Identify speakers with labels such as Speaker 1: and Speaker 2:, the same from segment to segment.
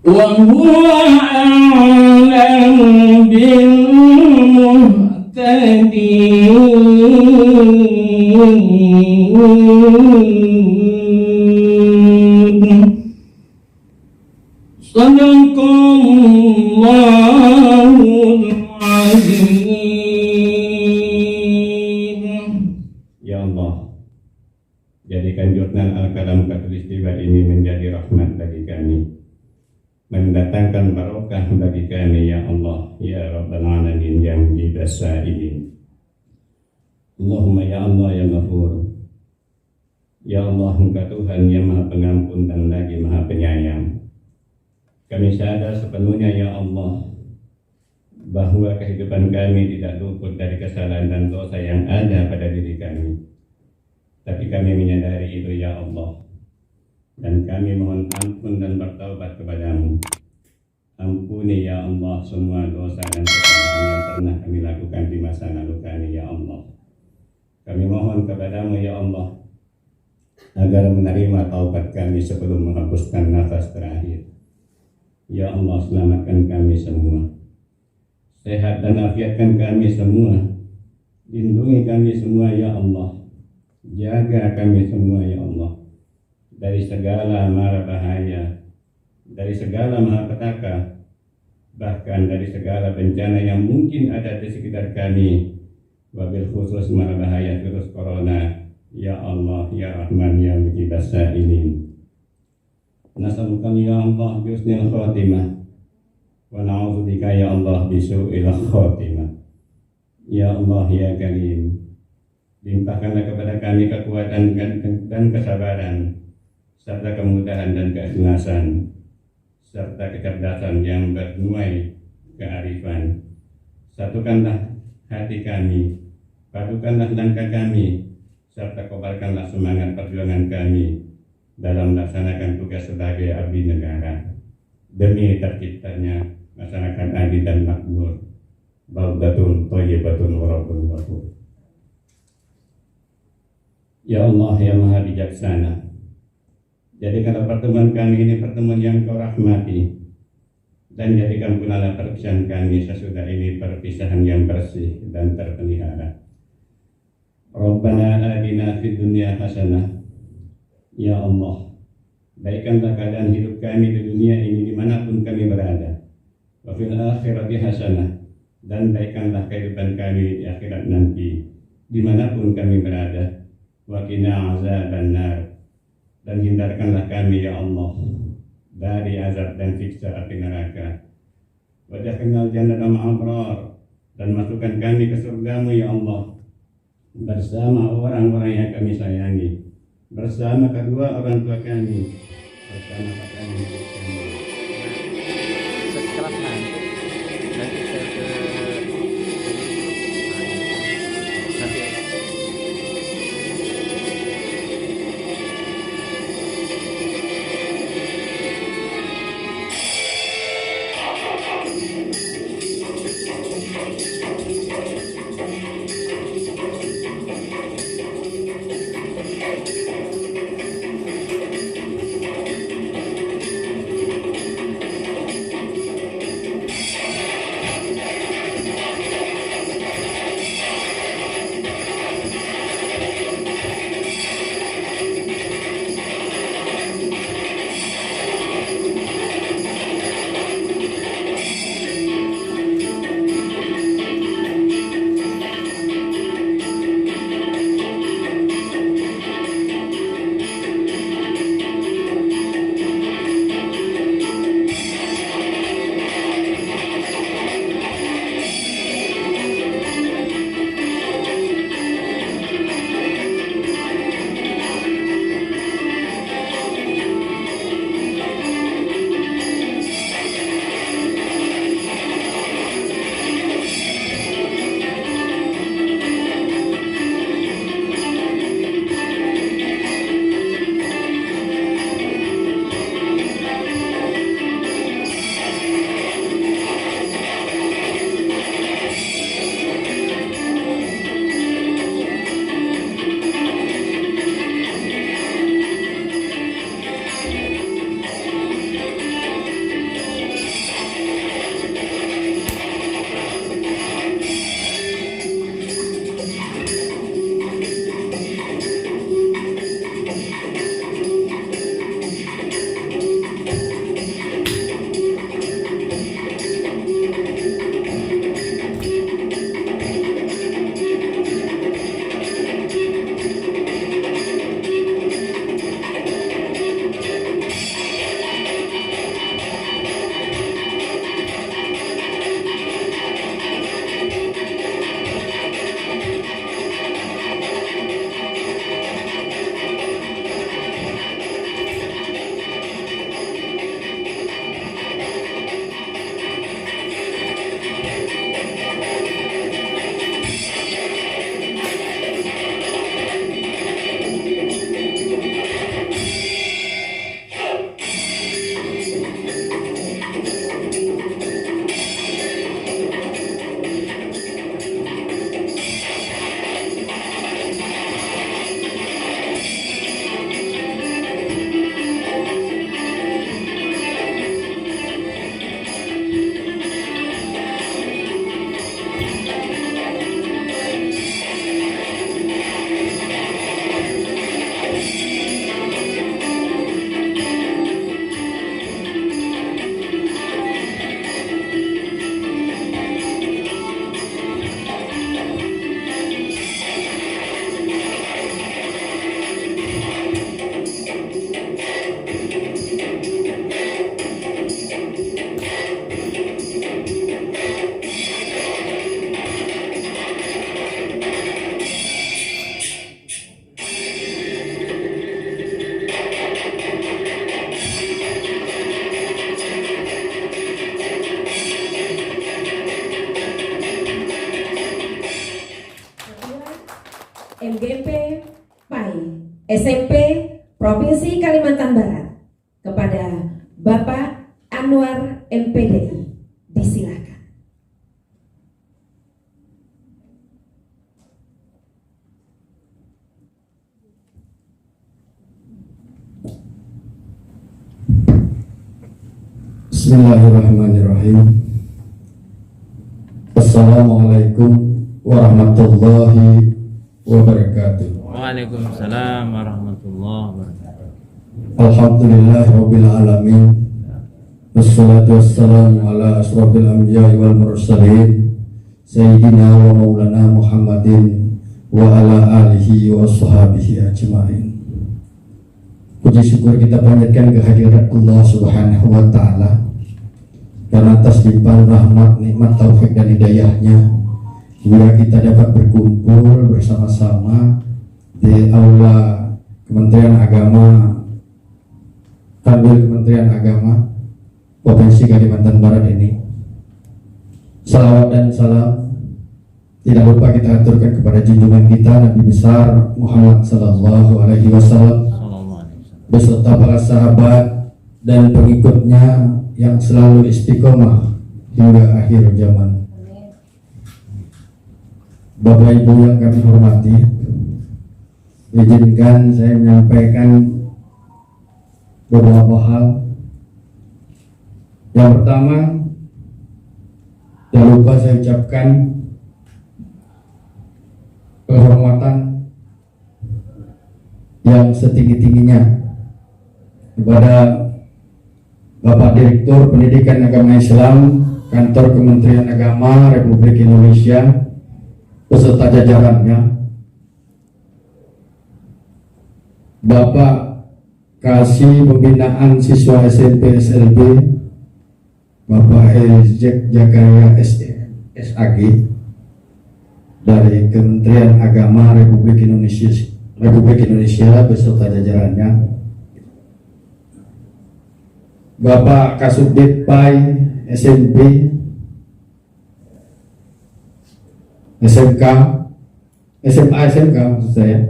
Speaker 1: وهو أعلم بالمهتدين. صدق الله العظيم.
Speaker 2: Ya Allah, jadikan jurnal Al-Kalam Khatulistiwa ini menjadi rahmat bagi kami, mendatangkan barokah bagi kami, ya Allah, ya Rabbal Alamin, ya Mujibas Sa'ilin. Allahumma ya Allah ya Ghafur, ya Allah Engkau Tuhan yang Maha Pengampun dan lagi Maha Penyayang. Kami sadar sepenuhnya ya Allah bahwa kehidupan kami tidak luput dari kesalahan dan dosa yang ada pada diri kami. Tapi kami menyadari itu ya Allah, dan kami mohon ampun dan bertaubat kepadamu. Ampuni ya Allah semua dosa dan kesalahan yang pernah kami lakukan di masa lalu kami ya Allah. Kami mohon kepadamu ya Allah agar menerima taubat kami sebelum menghembuskan nafas terakhir. Ya Allah, selamatkan kami semua, sehat dan afiatkan kami semua, lindungi kami semua ya Allah, jaga kami semua ya Allah dari segala mara bahaya, dari segala malapetaka, bahkan dari segala bencana yang mungkin ada di sekitar kami, wabil khusus mara bahaya virus corona. Ya Allah, ya Rahman, ya Mujibas Sa'ilin. Nas'aluka ya Allah bihusnil khatimah, wa na'udzubika ya Allah bisu'il khatimah. Ya Allah, ya Karim, limpahkanlah kepada kami kekuatan dan kesabaran, serta kemudahan dan keikhlasan, serta kecerdasan yang bernuai kearifan. Satukanlah hati kami, padukanlah langkah kami, serta kobarkanlah semangat perjuangan kami dalam melaksanakan tugas sebagai abdi negara demi terciptanya masyarakat adil dan makmur, baldatun thayyibatun wa rabbun ghafur. Ya Allah yang Maha Bijaksana, jadikanlah pertemuan kami ini pertemuan yang Kau rahmati, dan jadikan pula perpisahan kami sesudah ini perpisahan yang bersih dan terpelihara. Rabbana atina fid dunya hasanah. Ya Allah, baikkanlah keadaan hidup kami di dunia ini dimanapun kami berada. Wa fil akhirati hasanah, dan baikkanlah kehidupan kami di akhirat nanti dimanapun kami berada. Wa qina azabannar, dan hindarkanlah kami ya Allah dari azab dan siksa api neraka. Wa dakhalnal jannata ma'al abrar, dan masukkan kami ke surgamu ya Allah bersama orang-orang yang kami sayangi, bersama kedua orang tua kami, bersama kami.
Speaker 3: Setelah nanti saya ke
Speaker 4: Kalimantan Barat kepada Bapak Anwar MPDI. Disilakan.
Speaker 5: Bismillahirrahmanirrahim. Assalamualaikum warahmatullahi wabarakatuh.
Speaker 3: Waalaikumsalam warahmatullahi wabarakatuh.
Speaker 5: Alhamdulillah rabbil alamin. Wassalatu wassalamu ala asrofil anbiya'i wal mursalin Sayyidina wa maulana Muhammadin wa ala alihi wa sahbihi ajma'in. Puji syukur kita panjatkan kehadirat Allah subhanahu wa ta'ala, karena atas limpahan rahmat, nikmat, taufik dan hidayahnya hingga kita dapat berkumpul bersama-sama di aula Kementerian Agama, Kanwil Kementerian Agama Provinsi Kalimantan Barat ini. Salawat dan salam tidak lupa kita aturkan kepada junjungan kita Nabi besar Muhammad Sallallahu Alaihi Wasallam beserta para sahabat dan pengikutnya yang selalu istiqomah hingga akhir zaman. Bapak Ibu yang kami hormati, izinkan saya menyampaikan beberapa hal. Yang pertama, jangan lupa saya ucapkan penghormatan yang setinggi-tingginya kepada Bapak Direktur Pendidikan Agama Islam Kantor Kementerian Agama Republik Indonesia beserta jajarannya, Bapak Kasih Pembinaan Siswa SMP SLB Bapak Ejek Jakaria SAG dari Kementerian Agama Republik Indonesia beserta jajarannya, Bapak Kasubdit Pai SMP SMK SMA SMK maksud saya,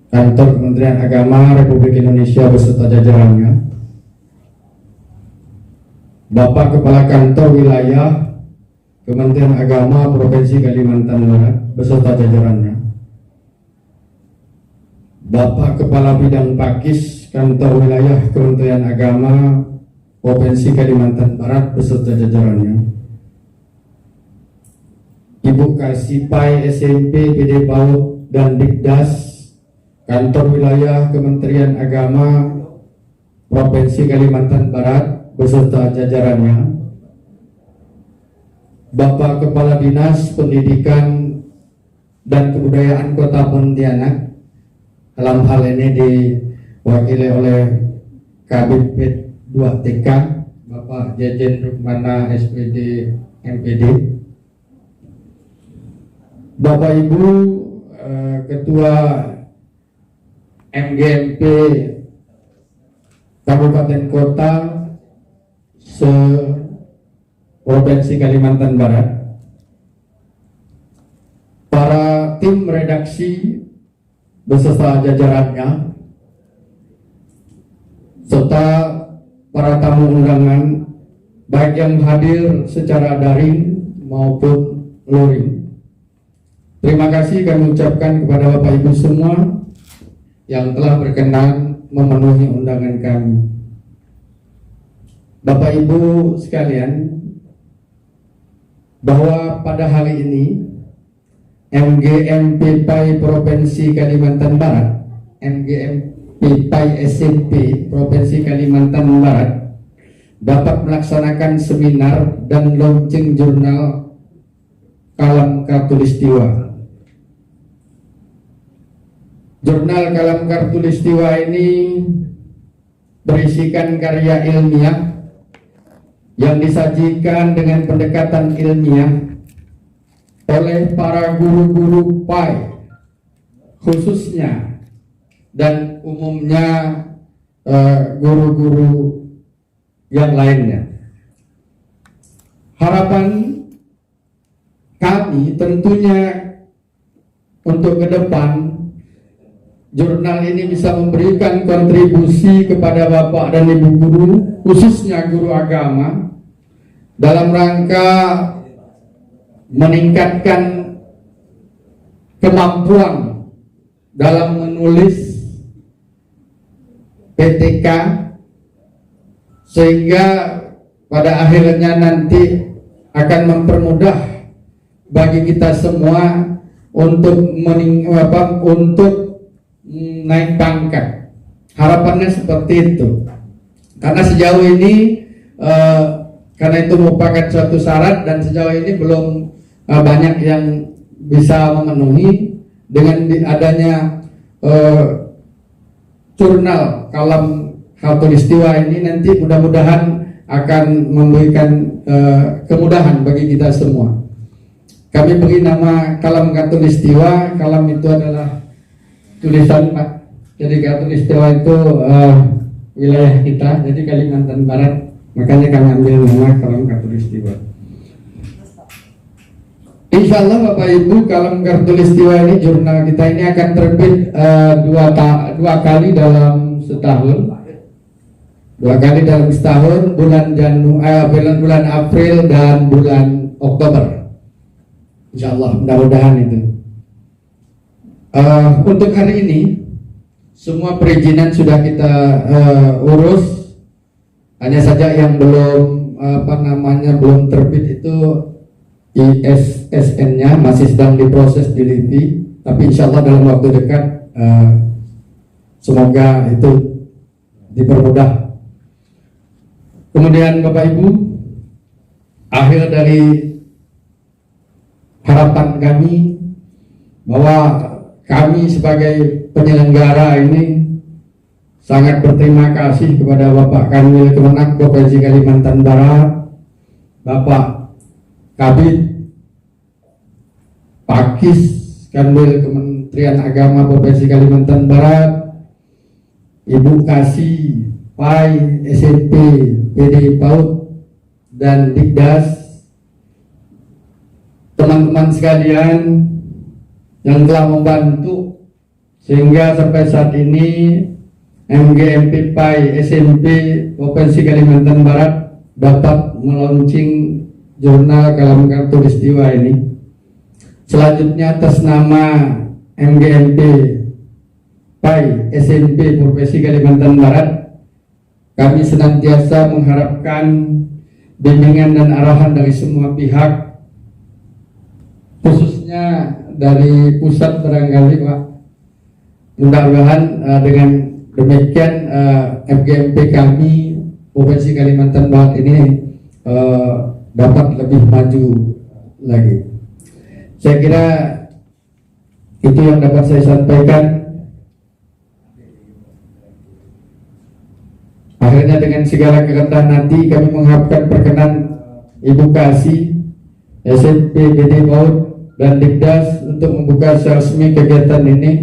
Speaker 5: Kantor Kementerian Agama Republik Indonesia beserta jajarannya, Bapak Kepala Kantor Wilayah Kementerian Agama Provinsi Kalimantan Barat beserta jajarannya, Bapak Kepala Bidang Pakis Kantor Wilayah Kementerian Agama Provinsi Kalimantan Barat beserta jajarannya, Ibu Kasipai SMP PD PAUD dan Dikdas Kantor Wilayah Kementerian Agama Provinsi Kalimantan Barat beserta jajarannya, Bapak Kepala Dinas Pendidikan dan Kebudayaan Kota Pontianak, dalam hal ini diwakili oleh Kabid 2 TK Bapak Jejen Rukmana SPD MPD, Bapak Ibu Ketua MGMP Kabupaten Kota se-Provinsi Kalimantan Barat, para tim redaksi beserta jajarannya, serta para tamu undangan baik yang hadir secara daring maupun luring. Terima kasih kami ucapkan kepada Bapak Ibu semua yang telah berkenan memenuhi undangan kami. Bapak Ibu sekalian, bahwa pada hari ini MGMP PAI Provinsi Kalimantan Barat, MGMP PAI SMP Provinsi Kalimantan Barat dapat melaksanakan seminar dan launching jurnal Kalam Khatulistiwa. Jurnal Kalam Khatulistiwa ini berisikan karya ilmiah yang disajikan dengan pendekatan ilmiah oleh para guru-guru PAI khususnya dan umumnya guru-guru yang lainnya. Harapan kami tentunya untuk ke depan jurnal ini bisa memberikan kontribusi kepada Bapak dan Ibu guru, khususnya guru agama, dalam rangka meningkatkan kemampuan dalam menulis PTK, sehingga pada akhirnya nanti akan mempermudah bagi kita semua untuk naik pangkat. Harapannya seperti itu. Karena sejauh ini karena itu merupakan suatu syarat dan sejauh ini belum banyak yang bisa memenuhi. Dengan adanya jurnal kalam khatulistiwa ini, nanti mudah-mudahan akan memberikan kemudahan bagi kita semua. Kami beri nama kalam khatulistiwa. Kalam itu adalah tulisan, Pak. Jadi khatulistiwa itu wilayah kita, jadi Kalimantan Barat. Makanya kami ambil nama kalam khatulistiwa. Insya Allah Bapak Ibu, kalam khatulistiwa ini, jurnal kita ini akan terbit dua kali dalam setahun. Dua kali dalam setahun, bulan April dan bulan Oktober. Insya Allah, mudah-mudahan itu. Untuk hari ini, semua perizinan sudah kita urus. Hanya saja yang belum belum terbit itu ISSN-nya masih sedang diproses di LIPI. Tapi insya Allah dalam waktu dekat semoga itu dipermudah. Kemudian Bapak Ibu, akhir dari harapan kami bahwa kami sebagai penyelenggara ini sangat berterima kasih kepada Bapak Kanwil Kemenak Provinsi Kalimantan Barat, Bapak Kabid Pakis Kanwil Kementerian Agama Provinsi Kalimantan Barat, Ibu Kasih PAI SMP PD PAUD dan Dikdas, teman-teman sekalian yang telah membantu sehingga sampai saat ini MGMP PAI SMP Provinsi Kalimantan Barat dapat melaunching jurnal kalam khatulistiwa ini. Selanjutnya atas nama MGMP PAI SMP Provinsi Kalimantan Barat, kami senantiasa mengharapkan bimbingan dan arahan dari semua pihak, khususnya dari pusat barangkali Pak. Mudah-mudahan dengan demikian FGMP kami Provinsi Kalimantan Barat ini dapat lebih maju lagi. Saya kira itu yang dapat saya sampaikan. Akhirnya dengan segala kerendahan hati kami mengharapkan perkenan Ibu Kasih SMP PD PAUD dan Dikdas untuk membuka secara resmi kegiatan ini.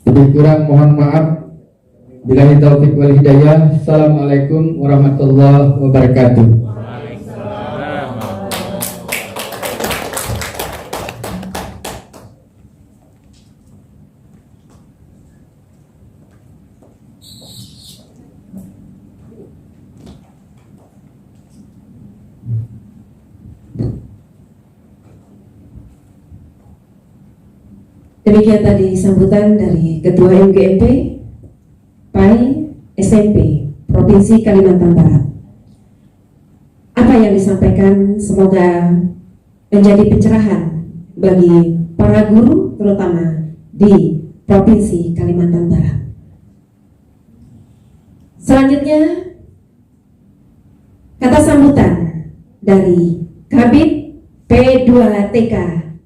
Speaker 5: Lebih kurang mohon maaf. Billahi taufiq wal hidayah. Assalamualaikum warahmatullahi wabarakatuh.
Speaker 4: Demikian tadi sambutan dari Ketua MGMP PAI SMP Provinsi Kalimantan Barat. Apa yang disampaikan semoga menjadi pencerahan bagi para guru terutama di Provinsi Kalimantan Barat. Selanjutnya kata sambutan dari Kabid P2TK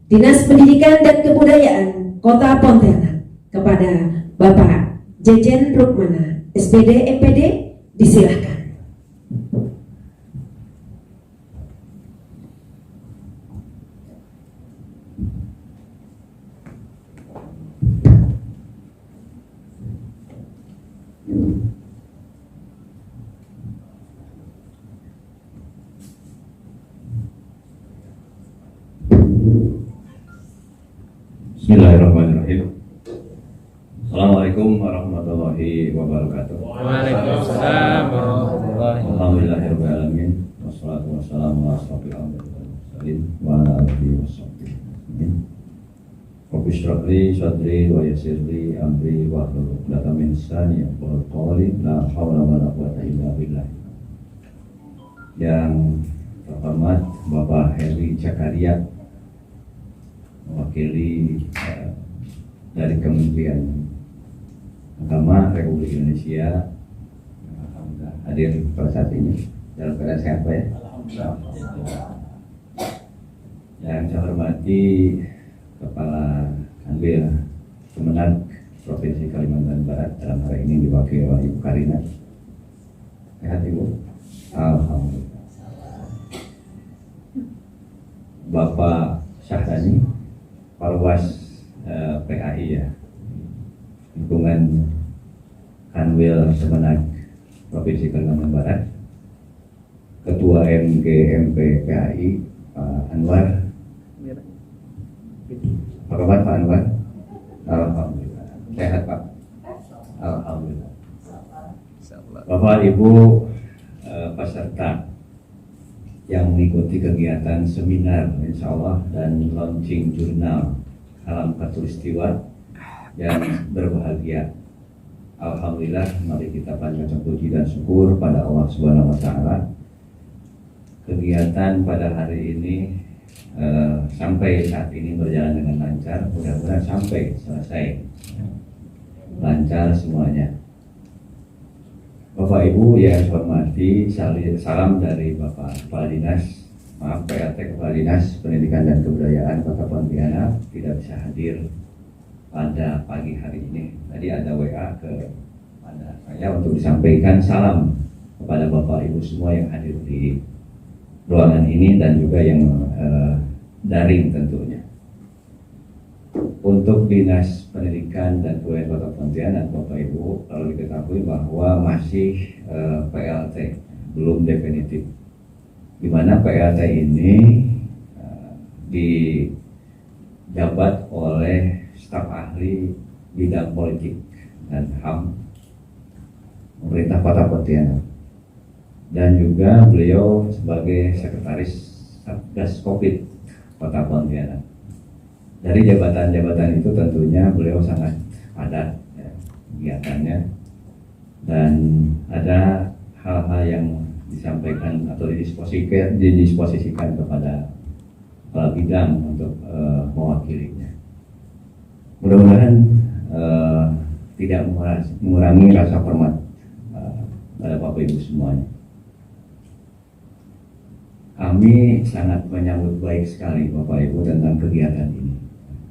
Speaker 4: Dinas Pendidikan dan Kebudayaan Kota Pontianak kepada Bapak Jejen Rukmana SPD MPD, disilahkan.
Speaker 2: Bismillahirrahmanirrahim.
Speaker 6: Assalamualaikum warahmatullahi wabarakatuh.
Speaker 3: Waalaikumsalam warahmatullahi wabarakatuh.
Speaker 6: Alhamdulillahirrahmanirrahim. Wassalatu wassalamu ala asrofil anbiya'i wal mursalin wa ala alihi washabbihi ajmain. Rabbi shrah li sadri wa yassir li amri wa hlul 'uqdatam min lisani yafqahu qawli. La haula wa la quwwata illa billah. Yang terhormat Bapak Heri Cakaria, mewakili dari Kementerian Agama Republik Indonesia, hadir pada saat ini dalam keadaan sehat Pak ya. Yang saya hormati Kepala Kanwil Kemenag Provinsi Kalimantan Barat, dalam hari ini diwakili oleh Ibu Karina. Sehat Ibu? Alhamdulillah. Bapak Syahdani, Parwas PAI ya, lingkungan Kanwil Kemenag Provinsi Kalimantan Barat, Ketua MGMP PAI Pak Anwar. Apa kabar Pak Anwar? Alhamdulillah. Sehat Pak? Alhamdulillah. Bapak Ibu peserta yang mengikuti kegiatan seminar insya Allah dan launching jurnal Kalam Khatulistiwa yang berbahagia. Alhamdulillah, mari kita panjatkan puji dan syukur pada Allah Subhanahu wa taala. Kegiatan pada hari ini sampai saat ini berjalan dengan lancar, mudah-mudahan sampai selesai lancar semuanya. Bapak Ibu yang saya hormati, salam dari Bapak Kepala Dinas, PLT Kepala Dinas Pendidikan dan Kebudayaan Kota Pontianak tidak bisa hadir pada pagi hari ini. Tadi ada WA kepada saya untuk disampaikan salam kepada Bapak Ibu semua yang hadir di ruangan ini dan juga yang daring tentunya. Untuk Dinas Pendidikan dan Kebudayaan Kota Pontianak, Bapak Ibu, perlu diketahui bahwa masih PLT, belum definitif. Di mana PLT ini dijabat oleh staf ahli bidang politik dan HAM pemerintah Kota Pontianak, dan juga beliau sebagai sekretaris Satgas Covid Kota Pontianak. Dari jabatan-jabatan itu tentunya beliau sangat padat ya, kegiatannya, dan ada hal-hal yang disampaikan atau didisposisikan kepada kepala bidang untuk mewakilinya. Mudah-mudahan tidak mengurangi rasa hormat pada Bapak Ibu semuanya. Kami sangat menyambut baik sekali Bapak Ibu tentang kegiatan ini.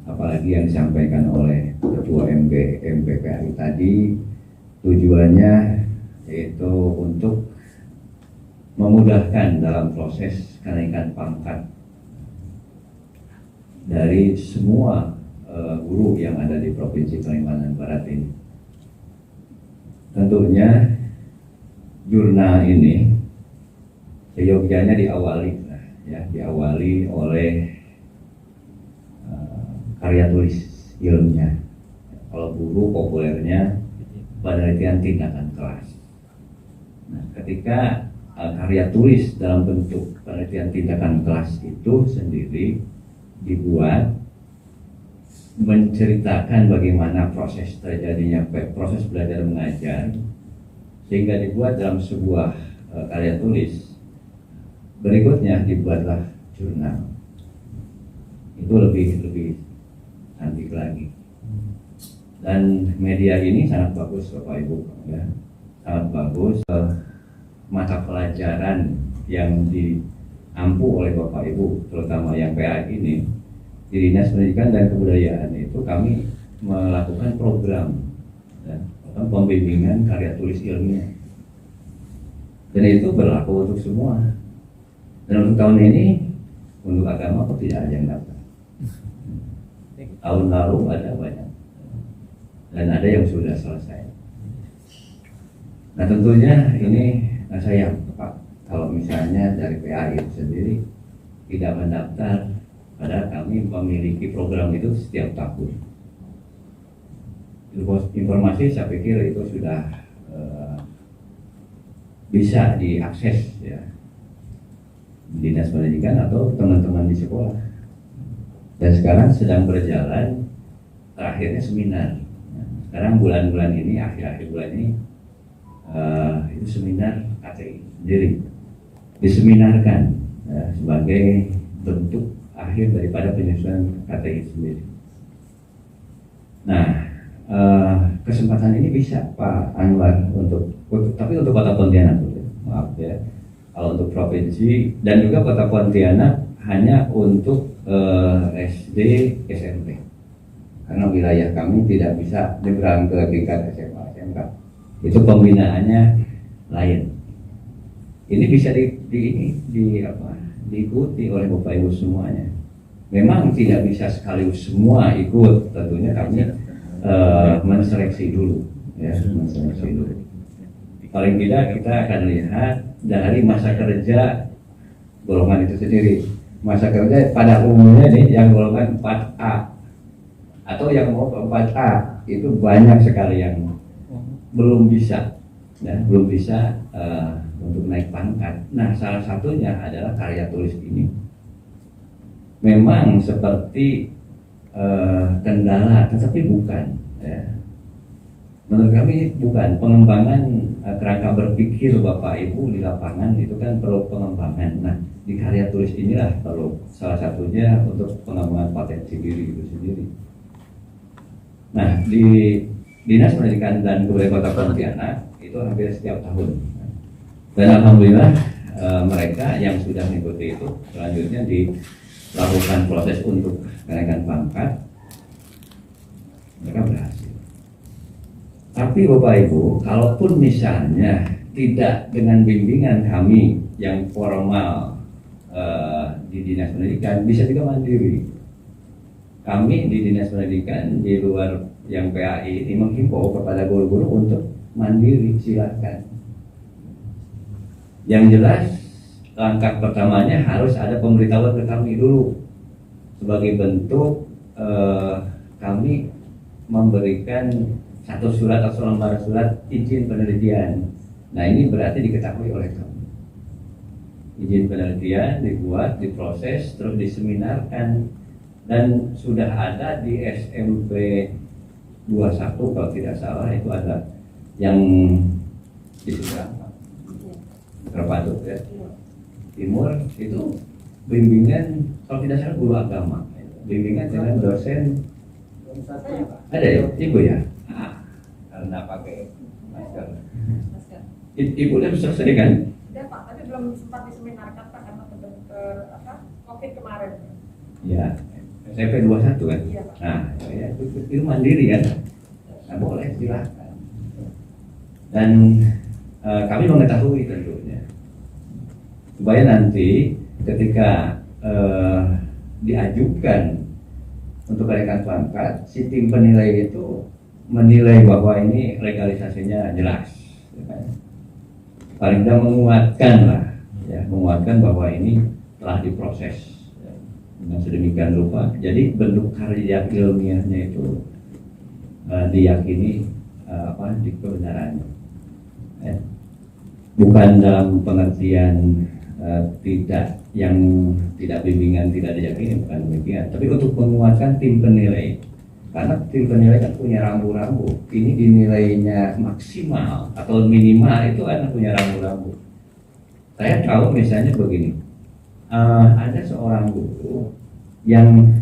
Speaker 6: Apalagi yang disampaikan oleh Ketua MPPAI tadi, tujuannya yaitu untuk memudahkan dalam proses kenaikan pangkat dari semua guru yang ada di Provinsi Kalimantan Barat ini. Tentunya jurnal ini seyogyanya diawali oleh karya tulis ilmiah. Kalau guru populernya penelitian tindakan kelas. Nah, ketika karya tulis dalam bentuk penelitian tindakan kelas itu sendiri dibuat menceritakan bagaimana proses terjadinya proses belajar mengajar, sehingga dibuat dalam sebuah karya tulis. Berikutnya dibuatlah jurnal. Itu lebih cantik lagi. Dan media ini sangat bagus Bapak Ibu ya. Sangat bagus. Mata pelajaran yang diampu oleh Bapak Ibu, terutama yang PA ini, di Dinas Pendidikan dan Kebudayaan itu kami melakukan program ya, pembimbingan karya tulis ilmiah. Dan itu berlaku untuk semua. Dan untuk tahun ini, untuk agama kok tidak ada yang daftar. Tahun lalu ada banyak, dan ada yang sudah selesai. Nah tentunya ini sayang Pak, kalau misalnya dari PAI itu sendiri tidak mendaftar, padahal kami memiliki program itu setiap tahun. informasi saya pikir itu sudah bisa diakses ya dinas pendidikan atau teman-teman di sekolah. Dan sekarang sedang berjalan terakhirnya seminar. Nah, sekarang bulan-bulan ini, akhir-akhir bulan ini itu seminar KTI sendiri diseminarkan sebagai bentuk akhir daripada penyusunan KTI sendiri. Nah, kesempatan ini bisa Pak Anwar tapi untuk Kota Pontianak, maaf ya. Kalau untuk provinsi dan juga Kota Pontianak hanya untuk SD, SMP. Karena wilayah kami tidak bisa nyebrang ke tingkat SMA, SMK. Itu pembinaannya lain. Ini bisa diikuti oleh Bapak Ibu semuanya. Memang tidak bisa sekaligus semua ikut, tentunya kami menseleksi dulu, ya, menseleksi dulu. Paling tidak kita akan lihat dari masa kerja golongan itu sendiri. Masa kerja pada umumnya nih yang golongan 4A atau yang mau ke 4A itu banyak sekali yang belum bisa, ya, belum bisa untuk naik pangkat. Nah, salah satunya adalah karya tulis ini. Memang seperti kendala, tetapi bukan. Ya. Menurut kami bukan. Pengembangan kerangka berpikir Bapak Ibu di lapangan itu kan perlu pengembangan. Nah, di karya tulis inilah perlu salah satunya untuk pengembangan potensi diri itu sendiri. Nah, di Dinas Pendidikan dan Kebudayaan Kota Pontianak itu hampir setiap tahun. Dan alhamdulillah mereka yang sudah mengikuti itu selanjutnya dilakukan proses untuk kenaikan pangkat, mereka berhasil. Tapi Bapak Ibu, kalaupun misalnya tidak dengan bimbingan kami yang formal di Dinas Pendidikan, bisa juga mandiri. Kami di Dinas Pendidikan di luar yang PAI ini menghimbau kepada guru-guru untuk mandiri, silakan. Yang jelas langkah pertamanya harus ada pemberitahuan ke kami dulu sebagai bentuk kami memberikan satu surat atau lembar surat izin penelitian. Nah, ini berarti diketahui oleh kami. Izin penelitian dibuat, diproses, terus diseminarkan dan sudah ada di SMP 21 kalau tidak salah itu ada yang di seberang Terpadu ya. Timur itu bimbingan kalau tidak salah guru agama, bimbingan dengan dosen ada ya, ibu ya. Karena pakai masker. Ibu udah selesai kan?
Speaker 7: Udah Pak, tapi belum sempat diseminarkan Pak karena COVID kemarin.
Speaker 6: Ya, SMP 21 kan?
Speaker 7: Iya Pak.
Speaker 6: Nah, ya, itu mandiri kan? Nah, boleh silakan. Dan kami mengetahui tentunya supaya nanti ketika diajukan untuk kenaikan pangkat, si tim penilai itu menilai bahwa ini legalisasinya jelas, ya kan? Paling tidak menguatkan lah, ya, menguatkan bahwa ini telah diproses ya, dengan sedemikian rupa. Jadi bentuk karya ilmiahnya itu diyakini di kebenarannya, ya. Bukan dalam pengertian tidak bimbingan tidak diyakini, bukan demikian, tapi untuk menguatkan tim penilai. Karena tim penilai kan punya rambu-rambu. Ini dinilainya maksimal atau minimal itu kan punya rambu-rambu. Saya tahu misalnya begini, ada seorang guru yang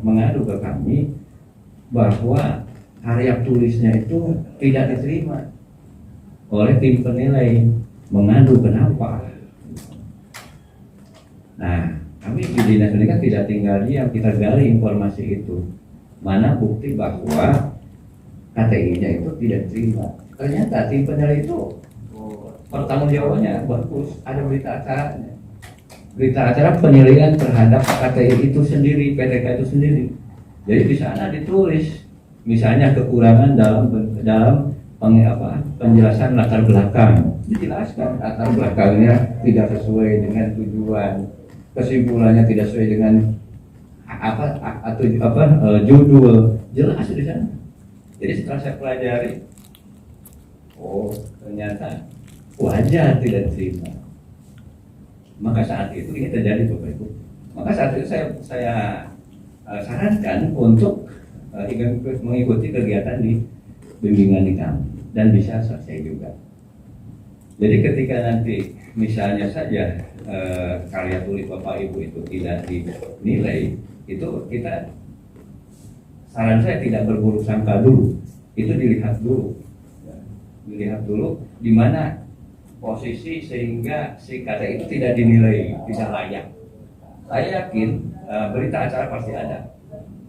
Speaker 6: mengadu ke kami bahwa karya tulisnya itu tidak diterima oleh tim penilai. Mengadu kenapa? Nah, kami di Dinas Pendidikan tidak tinggal diam, kita gali informasi itu. Mana bukti bahwa KTI-nya itu tidak diterima. Ternyata tim penilai itu pertanggungjawabannya bagus, ada berita acaranya. Berita acara penilaian terhadap KTI itu sendiri, PTK itu sendiri. Jadi di sana ditulis, misalnya kekurangan dalam penjelasan latar belakang. Dijelaskan latar belakangnya tidak sesuai dengan tujuan, kesimpulannya tidak sesuai dengan judul, jelas di sana. Jadi setelah saya pelajari, oh ternyata wajar tidak terima. Maka saat itu ini terjadi Bapak Ibu. Maka saat itu saya sarankan untuk ingin mengikuti kegiatan di bimbingan di kami dan bisa selesai juga. Jadi ketika nanti misalnya saja karya tulis Bapak Ibu itu tidak dinilai, itu kita saran saya tidak berburuk sangka dulu, itu dilihat dulu, dilihat dulu di mana posisi sehingga si karya itu tidak dinilai, tidak layak. Saya yakin berita acara pasti ada,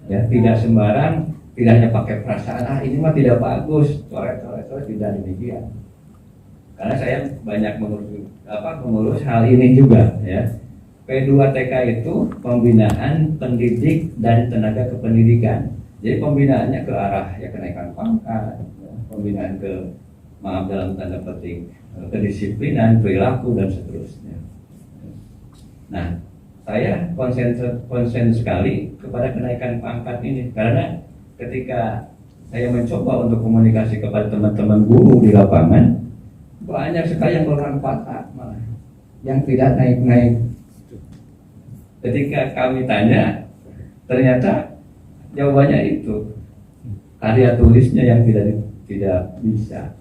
Speaker 6: ya tidak sembarang, tidak hanya pakai perasaan ini mah tidak bagus, coret tidak demikian. Karena saya banyak mengurus hal ini juga, ya. P2TK itu pembinaan pendidik dan tenaga kependidikan. Jadi pembinaannya ke arah ya kenaikan pangkat, ya, pembinaan ke dalam tanda petik kedisiplinan, perilaku dan seterusnya. Nah, saya konsen sekali kepada kenaikan pangkat ini karena ketika saya mencoba untuk komunikasi kepada teman-teman guru di lapangan, banyak sekali yang berorang patah malah, yang tidak naik-naik. Ketika kami tanya, ternyata jawabannya itu karya tulisnya yang tidak bisa.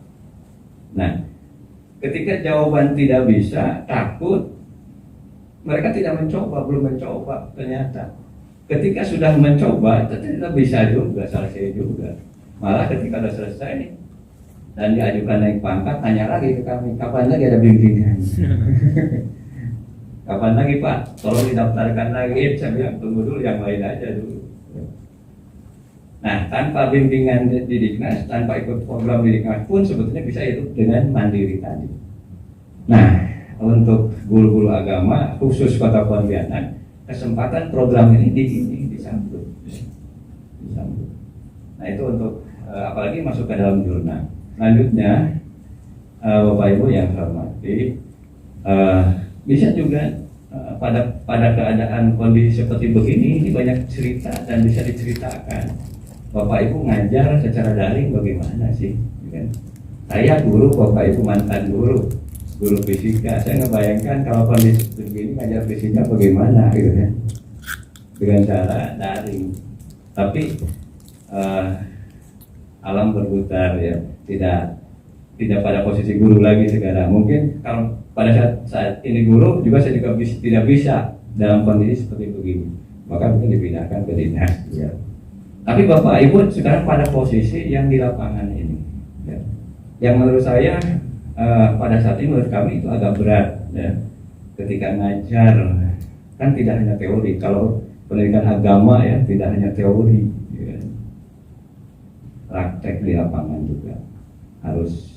Speaker 6: Nah, ketika jawaban tidak bisa, takut, mereka tidak mencoba, belum mencoba ternyata. Ketika sudah mencoba, ternyata bisa juga, selesai juga. Malah ketika sudah selesai dan diajukan naik pangkat, tanya lagi ke kami, kapan lagi ada bimbingan? Kapan lagi Pak? Tolong didaftarkan lagi. Saya bilang tunggu dulu, yang lain aja dulu. Nah, tanpa bimbingan di Diknas, tanpa ikut program di Diknas pun sebetulnya bisa hidup dengan mandiri tadi. Nah, untuk guru-guru agama khusus Kota Pontianak, kesempatan program ini disambut. Nah, itu untuk apalagi masuk ke dalam jurnal. Selanjutnya, Bapak Ibu yang saya hormati, bisa juga pada keadaan kondisi seperti begini, ini banyak cerita dan bisa diceritakan. Bapak Ibu ngajar secara daring bagaimana sih? Kan? Saya guru, Bapak Ibu mantan guru fisika. Saya ngebayangkan kalau kondisi begini ngajar fisika bagaimana, gitu kan? Dengan cara daring. Tapi alam berputar, ya, tidak pada posisi guru lagi sekarang. Mungkin kalau pada saat ini guru juga saya juga tidak bisa dalam kondisi seperti begini, maka mungkin dipindahkan ke dinas, ya. Tapi Bapak Ibu sekarang pada posisi yang di lapangan ini, ya. Yang menurut saya pada saat ini menurut kami itu agak berat, ya. Ketika ngajar kan tidak hanya teori. Kalau pendidikan agama, ya, tidak hanya teori, ya. Praktek di lapangan juga harus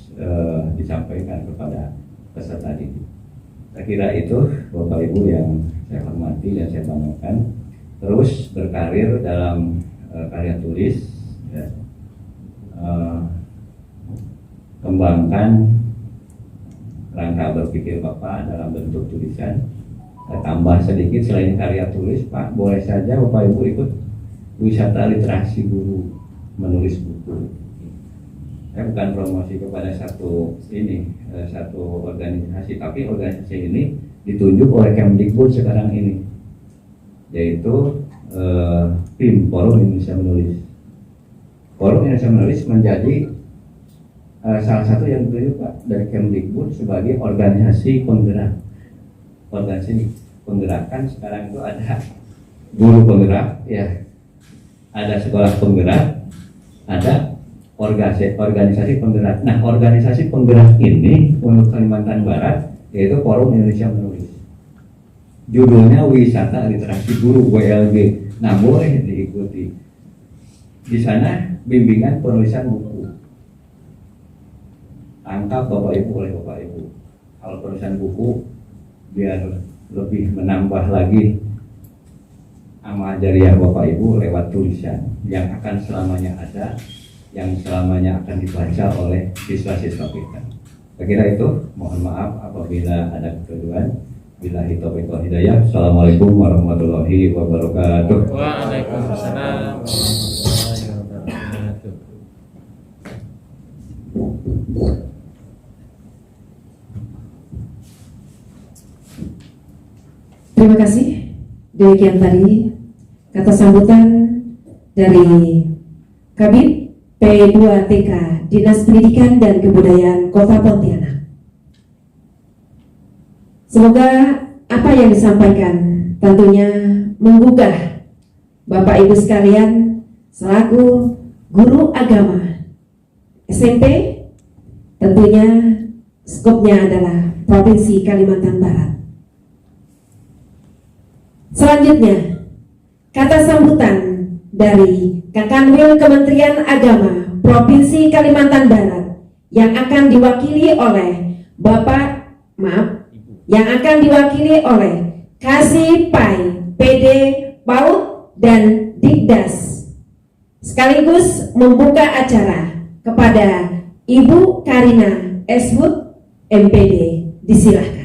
Speaker 6: disampaikan kepada peserta didik. Saya kira itu Bapak Ibu yang saya hormati dan saya banggakan, terus berkarir dalam karya tulis, ya. Kembangkan rangka berpikir Bapak dalam bentuk tulisan. Tambah sedikit, selain karya tulis Pak, boleh saja Bapak Ibu ikut wisata literasi guru, menulis buku. Saya bukan promosi kepada satu organisasi, tapi organisasi ini ditunjuk oleh Kemdikbud sekarang ini, yaitu PIM, Forum Indonesia Menulis. Forum Indonesia Menulis menjadi salah satu yang ditunjuk Pak dari Kemdikbud sebagai organisasi penggerak. Organisasi penggerakan sekarang itu ada guru penggerak, ya, ada sekolah penggerak, ada organisasi penggerak. Nah, organisasi penggerak ini untuk Kalimantan Barat yaitu Forum Indonesia Menulis. Judulnya Wisata Literasi Guru, WLG. Nah, boleh diikuti. Di sana bimbingan penulisan buku. Tangkap Bapak Ibu oleh Bapak Ibu. Kalau penulisan buku biar lebih menambah lagi amal jariah Bapak Ibu lewat tulisan yang akan selamanya ada, yang selamanya akan dibaca oleh siswa-siswa kita. Saya kira itu, mohon maaf apabila ada kekeliruan. Billahi taufiq wal hidayah. Assalamualaikum warahmatullahi wabarakatuh.
Speaker 3: Waalaikumsalam warahmatullahi wabarakatuh.
Speaker 4: Terima kasih. Demikian tadi kata sambutan dari Kabid P2TK Dinas Pendidikan dan Kebudayaan Kota Pontianak. Semoga apa yang disampaikan tentunya menggugah Bapak Ibu sekalian selaku guru agama SMP, tentunya skopnya adalah Provinsi Kalimantan Barat. Selanjutnya, kata sambutan dari Kakanwil Kementerian Agama Provinsi Kalimantan Barat yang akan diwakili oleh Kasih Pai PD PAUD dan Dikdas, sekaligus membuka acara kepada Ibu Karina Eswood MPD. Disilahkan.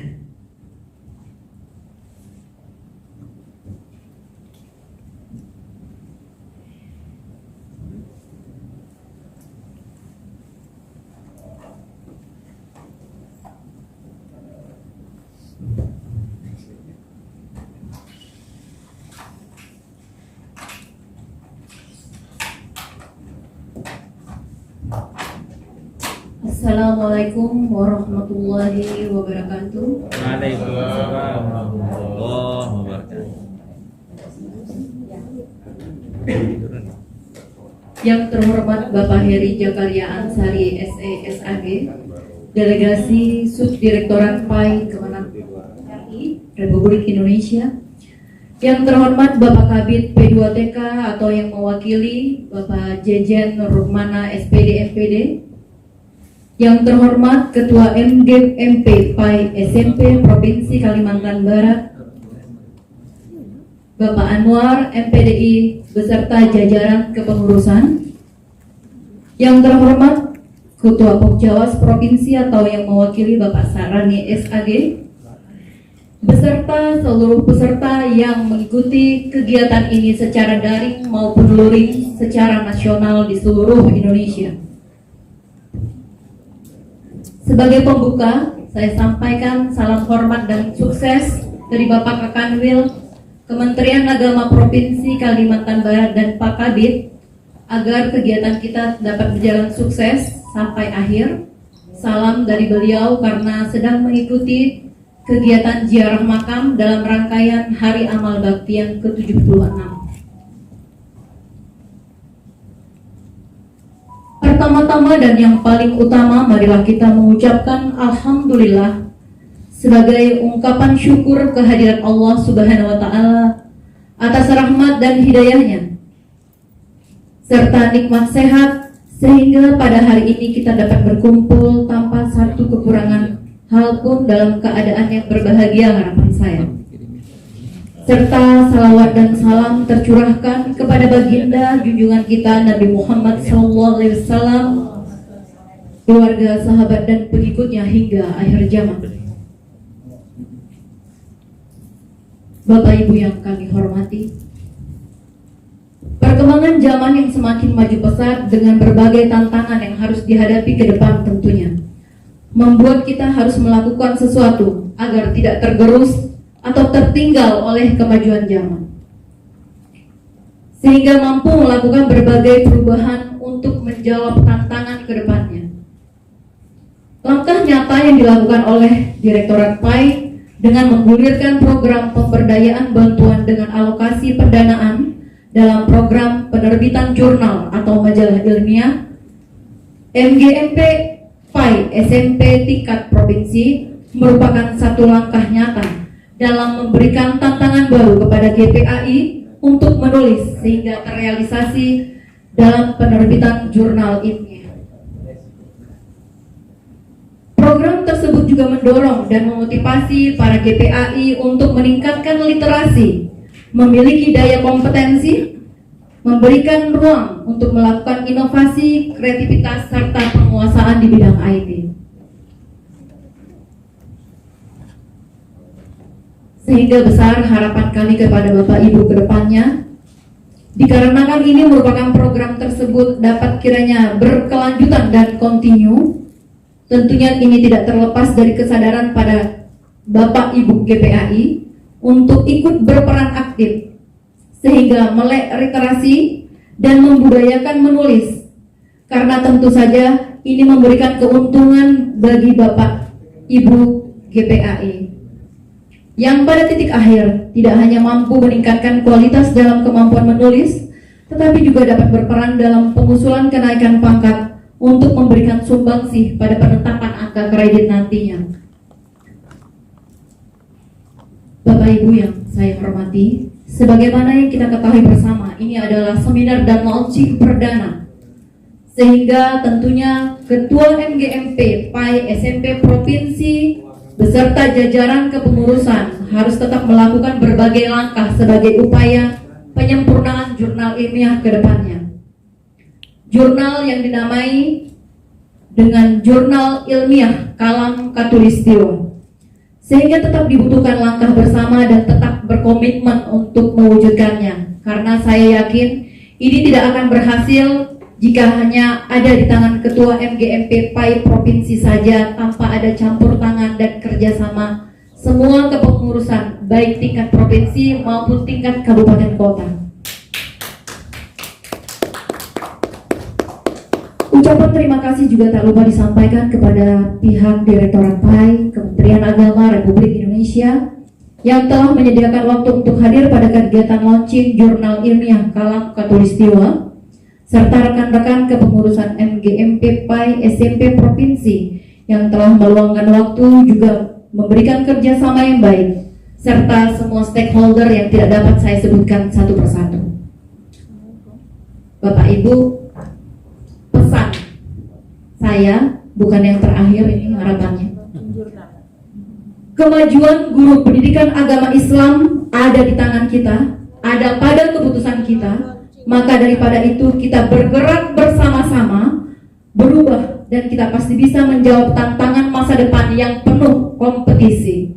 Speaker 8: Assalamualaikum warahmatullahi wabarakatuh.
Speaker 3: Waalaikumsalam warahmatullahi wabarakatuh.
Speaker 8: Yang terhormat Bapak Heri Jakaria Ansari SE SAG, Delegasi Subdirektorat PAI Kemenang RI Republik Indonesia. Yang terhormat Bapak Kabid P2TK atau yang mewakili Bapak Jejen Rumana SPD MPD. Yang terhormat Ketua MGEP MP PAI SMP Provinsi Kalimantan Barat, Bapak Anwar MPDI beserta jajaran kepengurusan. Yang terhormat Ketua Pokjawas Provinsi atau yang mewakili Bapak Sarani SAG, beserta seluruh peserta yang mengikuti kegiatan ini secara daring maupun luring secara nasional di seluruh Indonesia. Sebagai pembuka, saya sampaikan salam hormat dan sukses dari Bapak Kakanwil Kementerian Agama Provinsi Kalimantan Barat dan Pak Kabid agar kegiatan kita dapat berjalan sukses sampai akhir. Salam dari beliau karena sedang mengikuti kegiatan ziarah makam dalam rangkaian Hari Amal Bakti yang ke-76. Pertama-tama dan yang paling utama, marilah kita mengucapkan Alhamdulillah sebagai ungkapan syukur kehadiran Allah Subhanahu wa Ta'ala atas rahmat dan hidayahnya serta nikmat sehat, sehingga pada hari ini kita dapat berkumpul tanpa satu kekurangan hal pun dalam keadaan yang berbahagia, harapan saya. Serta salawat dan salam tercurahkan kepada baginda junjungan kita Nabi Muhammad SAW, keluarga, sahabat dan pengikutnya hingga akhir zaman. Bapak Ibu yang kami hormati, perkembangan zaman yang semakin maju pesat dengan berbagai tantangan yang harus dihadapi ke depan tentunya membuat kita harus melakukan sesuatu agar tidak tergerus atau tertinggal oleh kemajuan zaman, sehingga mampu melakukan berbagai perubahan untuk menjawab tantangan ke depannya. Langkah nyata yang dilakukan oleh Direktorat PAI dengan menggulirkan program pemberdayaan bantuan dengan alokasi pendanaan dalam program penerbitan jurnal atau majalah ilmiah MGMP PAI SMP tingkat provinsi merupakan satu langkah nyata dalam memberikan tantangan baru kepada GPAI untuk menulis sehingga terrealisasi dalam penerbitan jurnal ilmiah. Program tersebut juga mendorong dan memotivasi para GPAI untuk meningkatkan literasi, memiliki daya kompetensi, memberikan ruang untuk melakukan inovasi, kreativitas, serta penguasaan di bidang IT. Sehingga besar harapan kami kepada Bapak Ibu ke depannya, dikarenakan ini merupakan program tersebut dapat kiranya berkelanjutan dan kontinu. Tentunya ini tidak terlepas dari kesadaran pada Bapak Ibu GPAI untuk ikut berperan aktif sehingga melek literasi dan membudayakan menulis, karena tentu saja ini memberikan keuntungan bagi Bapak Ibu GPAI yang pada titik akhir tidak hanya mampu meningkatkan kualitas dalam kemampuan menulis, tetapi juga dapat berperan dalam pengusulan kenaikan pangkat untuk memberikan sumbangsih pada penetapan angka kredit nantinya. Bapak Ibu yang saya hormati, sebagaimana yang kita ketahui bersama, ini adalah seminar dan launching perdana, sehingga tentunya Ketua MGMP PAI SMP Provinsi beserta jajaran kepengurusan harus tetap melakukan berbagai langkah sebagai upaya penyempurnaan jurnal ilmiah ke depannya. Jurnal yang dinamai dengan Jurnal Ilmiah Kalam Katulistiwa, sehingga tetap dibutuhkan langkah bersama dan tetap berkomitmen untuk mewujudkannya, karena saya yakin ini tidak akan berhasil jika hanya ada di tangan Ketua MGMP PAI Provinsi saja tanpa ada campur tangan dan kerjasama semua kepengurusan baik tingkat provinsi maupun tingkat kabupaten kota. Ucapan terima kasih juga tak lupa disampaikan kepada pihak Direktorat PAI, Kementerian Agama Republik Indonesia yang telah menyediakan waktu untuk hadir pada kegiatan launching Jurnal Ilmiah Kalam Katulistiwa, serta rekan-rekan kepengurusan MGMP PAI SMP Provinsi yang telah meluangkan waktu juga memberikan kerjasama yang baik, serta semua stakeholder yang tidak dapat saya sebutkan satu persatu. Bapak Ibu, pesan saya bukan yang terakhir ini harapannya. Kemajuan guru pendidikan agama Islam ada di tangan kita, ada pada keputusan kita. Maka daripada itu kita bergerak bersama-sama, berubah, dan kita pasti bisa menjawab tantangan masa depan yang penuh kompetisi.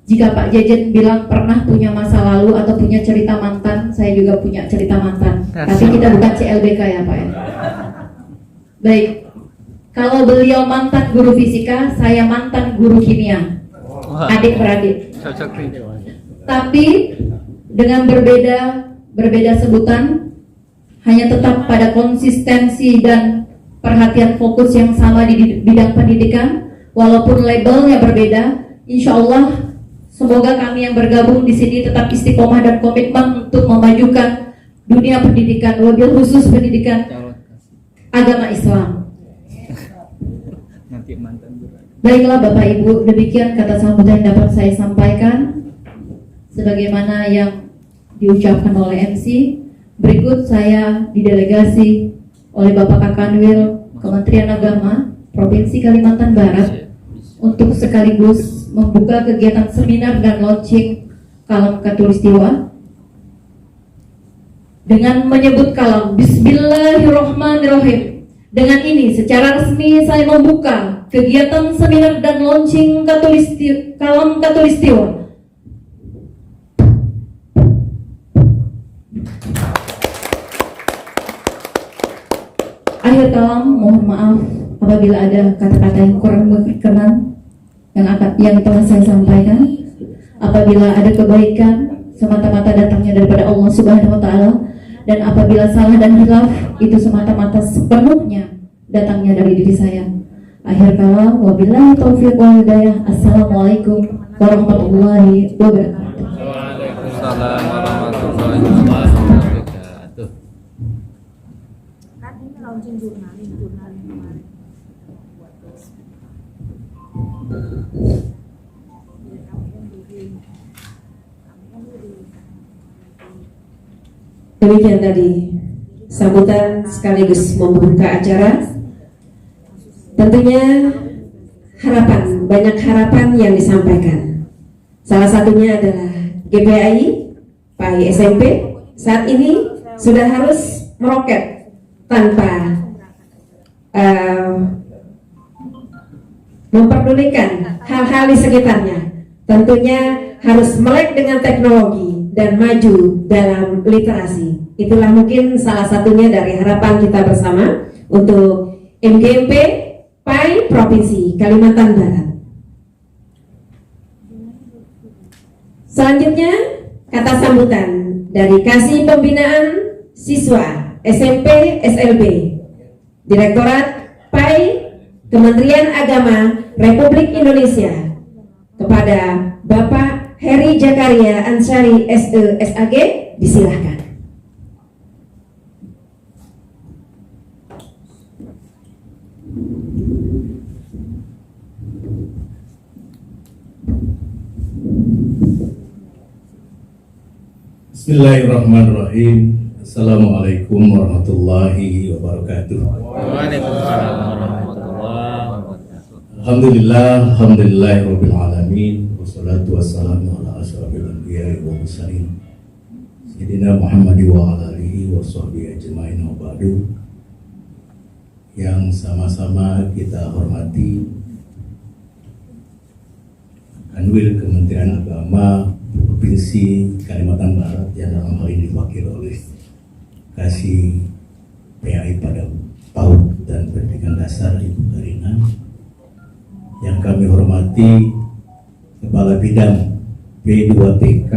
Speaker 8: Jika Pak Jejen bilang pernah punya masa lalu atau punya cerita mantan, saya juga punya cerita mantan. Tapi kita bukan CLBK ya Pak ya. Baik, kalau beliau mantan guru fisika, saya mantan guru kimia. Adik-beradik. Tapi dengan berbeda sebutan, hanya tetap pada konsistensi dan perhatian fokus yang sama di bidang pendidikan, walaupun labelnya berbeda. Insya Allah, semoga kami yang bergabung di sini tetap istiqomah dan komitmen untuk memajukan dunia pendidikan, wabil khusus pendidikan agama Islam. Baiklah Bapak Ibu, demikian kata sambutan yang dapat saya sampaikan sebagaimana yang diucapkan oleh MC. Berikut saya didelegasi oleh Bapak Kakanwil Kementerian Agama Provinsi Kalimantan Barat untuk sekaligus membuka kegiatan seminar dan launching Kalam Katulistiwa dengan menyebut kalam Bismillahirrahmanirrahim. Dengan ini secara resmi saya membuka kegiatan seminar dan launching Kalam Katulistiwa. Akhir kalam, mohon maaf apabila ada kata-kata yang kurang berkenan yang telah saya sampaikan. Apabila ada kebaikan semata-mata datangnya daripada Allah Subhanahu wa Ta'ala, dan apabila salah dan hilaf itu semata-mata sepenuhnya datangnya dari diri saya. Akhir kalam, wabillahi taufiq wal hidayah. Assalamualaikum warahmatullahi wabarakatuh.
Speaker 3: Waalaikumsalam warahmatullahi wabarakatuh.
Speaker 7: Kan ini launching jurnal kemarin.
Speaker 4: Demikian tadi sambutan sekaligus membuka acara. Tentunya banyak harapan yang disampaikan. Salah satunya adalah GPAI PAI SMP saat ini sudah harus meroket tanpa memperdulikan hal-hal di sekitarnya. Tentunya harus melek dengan teknologi dan maju dalam literasi. Itulah mungkin salah satunya dari harapan kita bersama untuk MGMP PAI Provinsi Kalimantan Barat. Selanjutnya, kata sambutan dari Kasih Pembinaan Siswa SMP SLB Direktorat PAI Kementerian Agama Republik Indonesia kepada Bapak Heri Jakaria Ansari SE SAG, disilahkan.
Speaker 5: Bismillahirrahmanirrahim. Assalamualaikum warahmatullahi wabarakatuh.
Speaker 3: Waalaikumsalam warahmatullahi wabarakatuh.
Speaker 5: Alhamdulillahirabbil alamin wassalatu wassalamu ala asyrofil anbiya'i wal mursalin sayyidina Muhammad wa ala alihi washabbihi ajmain wa ba'du. Yang sama-sama kita hormati Kanwil Kementerian Agama Provinsi Kalimantan Barat yang dalam hal ini diwakili oleh Kasih PAI pada PAUD dan Pendidikan Dasar Ibu Karina, yang kami hormati Kepala Bidang P2TK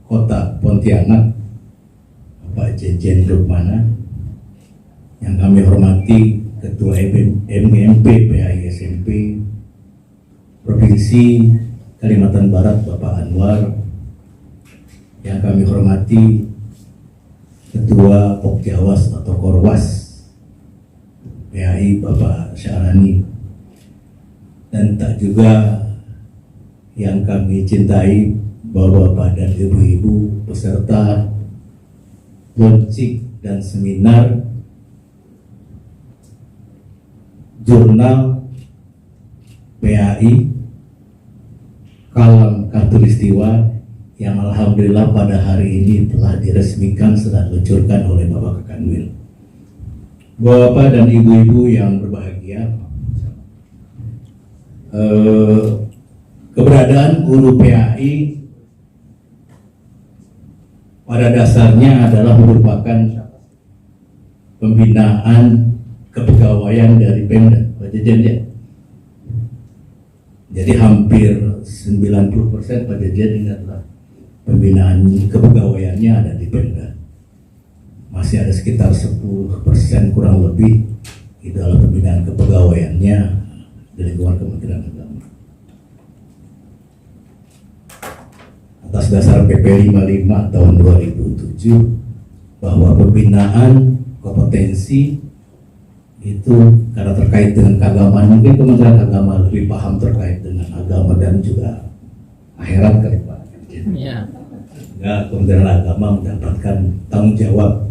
Speaker 5: Kota Pontianak Bapak Jejen Rukmana, yang kami hormati Ketua MGMP PAI SMP Provinsi Kalimantan Barat Bapak Anwar, yang kami hormati Ketua Pokjawas atau Korwas PAI Bapak Syarani, dan tak juga yang kami cintai Bapak-bapak dan ibu-ibu peserta launching dan seminar jurnal PAI Kalam Katulistiwa yang alhamdulillah pada hari ini telah diresmikan setelah diluncurkan oleh Bapak Kanwil. Bapak dan ibu-ibu yang berbahagia, keberadaan guru PAI pada dasarnya adalah merupakan pembinaan kepegawaian dari Pemda, Pak Jejen ya. Jadi hampir 90% Pak Jejen ini adalah pembinaan kepegawaiannya ada di Pemda. Masih ada sekitar 10% kurang lebih di dalam pembinaan kepegawaiannya di lingkungan Kementerian Agama. Atas dasar PP 55 tahun 2007 bahwa pembinaan kompetensi itu karena terkait dengan keagamaan, mungkin Kementerian Agama lebih paham terkait dengan agama dan juga akhirat kali Pak.
Speaker 3: Ya.
Speaker 5: Sehingga Kementerian Agama mendapatkan tanggung jawab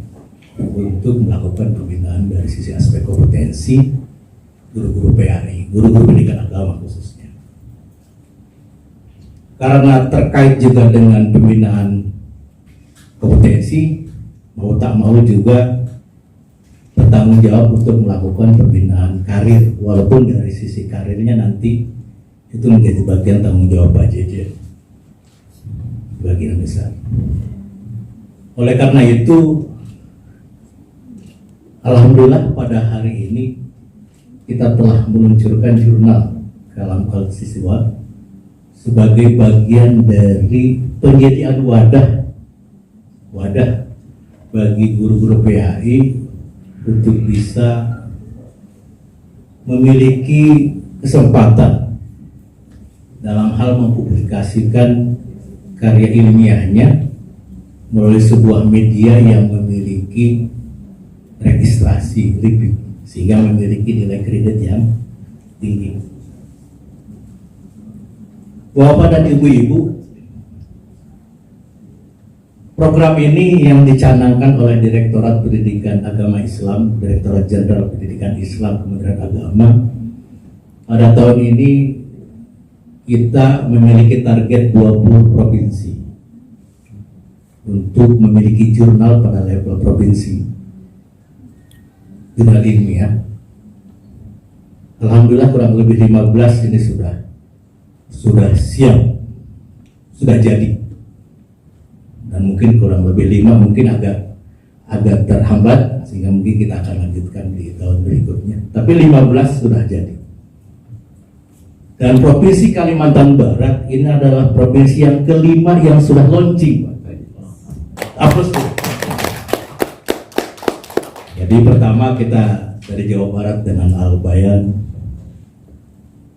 Speaker 5: untuk melakukan pembinaan dari sisi aspek kompetensi guru-guru PAI, guru-guru pendidikan agama khususnya. Karena terkait juga dengan pembinaan kompetensi, mau tak mau juga bertanggung jawab untuk melakukan pembinaan karir, walaupun dari sisi karirnya nanti itu menjadi bagian tanggung jawab Pak Jejen, bagian besar. Oleh karena itu, alhamdulillah pada hari ini kita telah meluncurkan jurnal Kalam Katulistiwa sebagai bagian dari penyediaan wadah bagi guru-guru PAI untuk bisa memiliki kesempatan dalam hal mempublikasikan karya ilmiahnya melalui sebuah media yang memiliki registrasi LIPI sehingga memiliki nilai kredit yang tinggi. Bapak dan ibu-ibu, program ini yang dicanangkan oleh Direktorat Pendidikan Agama Islam, Direktorat Jenderal Pendidikan Islam Kementerian Agama. Pada tahun ini kita memiliki target 20 provinsi untuk memiliki jurnal pada level provinsi, jurnal ilmiah. Alhamdulillah kurang lebih 15 ini sudah siap, sudah jadi. Dan mungkin kurang lebih 5 mungkin agak
Speaker 9: agak terhambat sehingga mungkin kita akan lanjutkan di tahun berikutnya. Tapi 15 sudah jadi. Dan Provinsi Kalimantan Barat ini adalah provinsi yang kelima yang sudah launching. Aplaus. Jadi pertama kita dari Jawa Barat dengan Al-Bayan,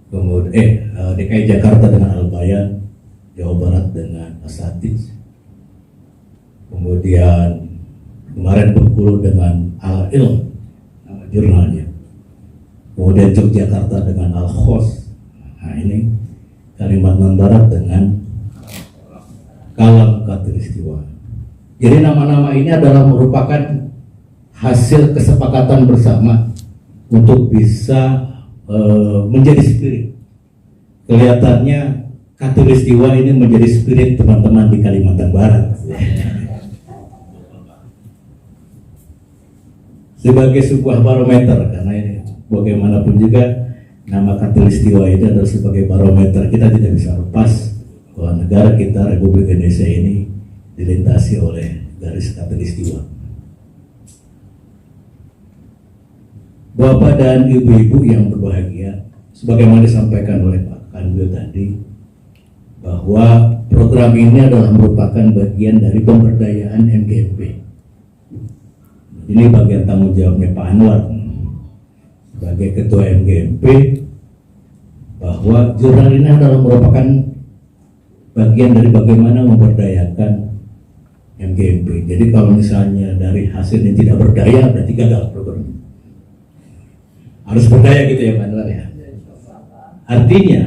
Speaker 9: kemudian DKI Jakarta dengan Al-Bayan, Jawa Barat dengan Asatij, kemudian kemarin Bengkulu dengan Al-Ilm, nama jurnalnya, kemudian Yogyakarta dengan Al-Khos. Nah ini Kalimantan Barat dengan Kalam Khatulistiwa. Jadi nama-nama ini adalah merupakan hasil kesepakatan bersama untuk bisa menjadi spirit. Kelihatannya Khatulistiwa ini menjadi spirit teman-teman di Kalimantan Barat. Sebagai sebuah barometer, karena ini bagaimanapun juga nama Khatulistiwa ini adalah sebagai barometer. Kita tidak bisa lepas bahwa negara kita, Republik Indonesia ini dilintasi oleh garis Khatulistiwa. Bapak dan ibu-ibu yang berbahagia, sebagaimana disampaikan oleh Pak Kanwil tadi, bahwa program ini adalah merupakan bagian dari pemberdayaan MGMP. Ini bagian tanggung jawabnya Pak Anwar sebagai Ketua MGMP, bahwa jurnal ini adalah merupakan bagian dari bagaimana memberdayakan MGMP. Jadi kalau misalnya dari hasilnya tidak berdaya, berarti gagal program. Harus berdaya gitu ya Pak Anwar ya. Artinya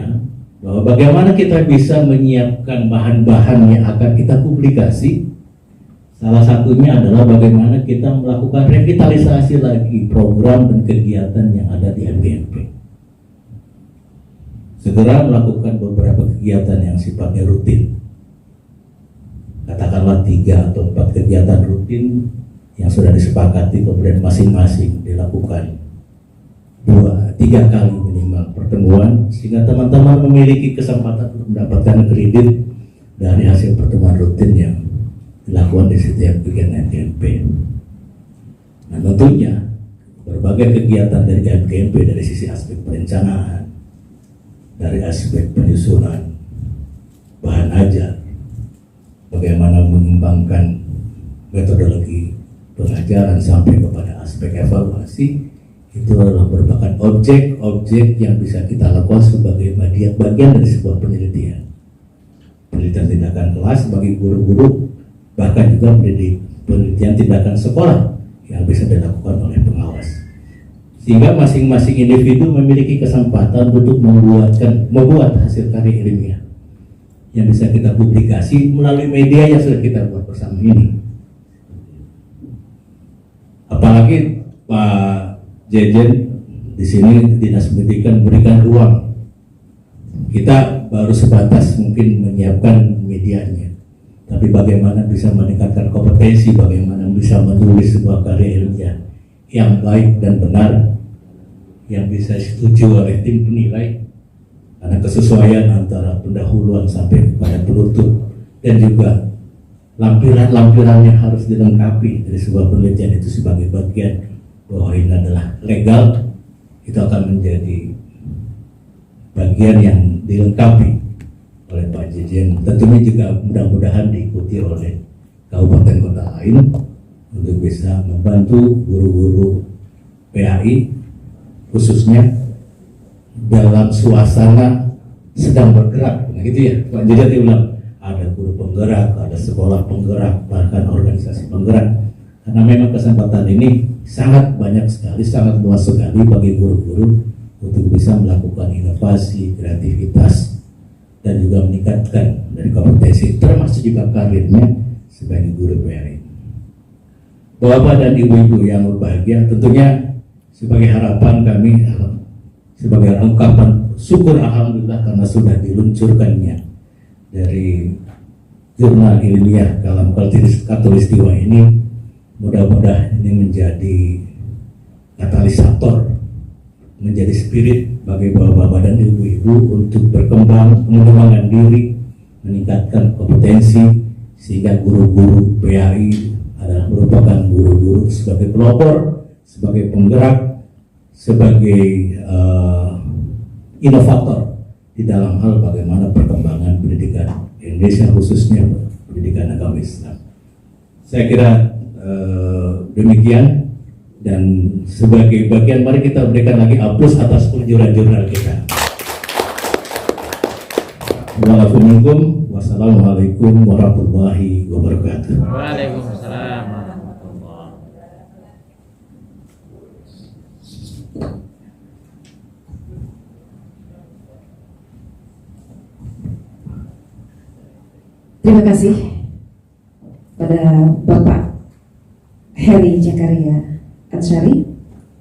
Speaker 9: bahwa bagaimana kita bisa menyiapkan bahan-bahan yang akan kita publikasi. Salah satunya adalah bagaimana kita melakukan revitalisasi lagi program dan kegiatan yang ada di MGMP. Segera melakukan beberapa kegiatan yang sifatnya rutin. Katakanlah 3 atau 4 kegiatan rutin yang sudah disepakati, kemudian masing-masing dilakukan 2-3 kali minimal pertemuan, sehingga teman-teman memiliki kesempatan untuk mendapatkan kredit dari hasil pertemuan rutin yang dilakukan di setiap kegiatan MGMP. Nah tentunya berbagai kegiatan dari MGMP dari sisi aspek perencanaan, dari aspek penyusunan bahan ajar, bagaimana mengembangkan metodologi pengajaran sampai kepada aspek evaluasi, itu adalah merupakan objek-objek yang bisa kita lakukan sebagai bagian dari sebuah penelitian. Penelitian tindakan kelas bagi guru-guru, bahkan juga penelitian tindakan sekolah yang bisa dilakukan oleh pengawas. Sehingga masing-masing individu memiliki kesempatan untuk membuat hasil karya ilmiah yang bisa kita publikasi melalui media yang sudah kita buat bersama ini. Apalagi Pak Jejen di sini Dinas Pendidikan memberikan ruang. Kita baru sebatas mungkin menyiapkan medianya, tapi bagaimana bisa meningkatkan kompetensi, bagaimana bisa menulis sebuah karya ilmiah yang baik dan benar, yang bisa disetujui oleh tim penilai, karena kesesuaian antara pendahuluan sampai kepada penutup, dan juga lampiran-lampiran yang harus dilengkapi dari sebuah penelitian itu sebagai bagian bahwa ini adalah legal, itu akan menjadi bagian yang dilengkapi oleh Pak Jejen. Tentunya juga mudah-mudahan diikuti oleh kabupaten kota lain untuk bisa membantu guru-guru PAI khususnya dalam suasana sedang bergerak. Nah gitu ya Pak Jejen bilang, ada guru penggerak, ada sekolah penggerak, bahkan organisasi penggerak. Karena memang kesempatan ini sangat banyak sekali, sangat luas sekali bagi guru-guru untuk bisa melakukan inovasi, kreativitas, dan juga meningkatkan dari kompetensi, termasuk juga karirnya sebagai guru PRI. Bapak dan ibu-ibu yang berbahagia, tentunya sebagai harapan kami, sebagai ungkapan syukur alhamdulillah karena sudah diluncurkannya dari jurnal ilmiah Kalam Khatulistiwa ini. Mudah-mudahan ini menjadi katalisator, menjadi spirit bagi bapak-bapak dan ibu-ibu untuk berkembang, mengembangkan diri, meningkatkan kompetensi, sehingga guru-guru PAI adalah merupakan guru-guru sebagai pelopor, sebagai penggerak, sebagai inovator di dalam hal bagaimana perkembangan pendidikan Indonesia, khususnya pendidikan agama Islam. Saya kira demikian, dan sebagai bagian mari kita berikan lagi aplaus atas peluncuran jurnal kita. Wassalamualaikum warahmatullahi wabarakatuh.
Speaker 3: Waalaikumsalam warahmatullahi.
Speaker 4: Terima kasih pada Bapak Heri Zakaria Ansyari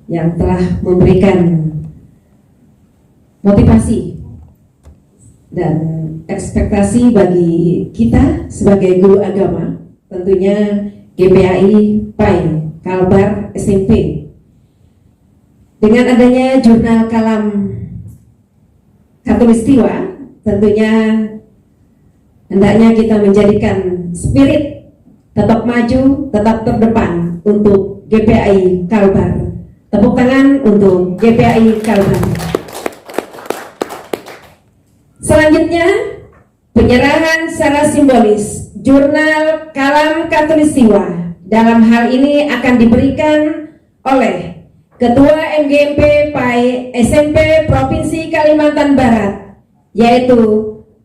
Speaker 4: yang telah memberikan motivasi dan ekspektasi bagi kita sebagai guru agama, tentunya GPAI PAI Kalbar SMP. Dengan adanya jurnal kalam Khatulistiwa, tentunya hendaknya kita menjadikan spirit tetap maju, tetap terdepan untuk GPAI Kalbar. Tepuk tangan untuk GPAI Kalbar. Selanjutnya, penyerahan secara simbolis jurnal kalam Khatulistiwa dalam hal ini akan diberikan oleh Ketua MGMP PAI SMP Provinsi Kalimantan Barat, yaitu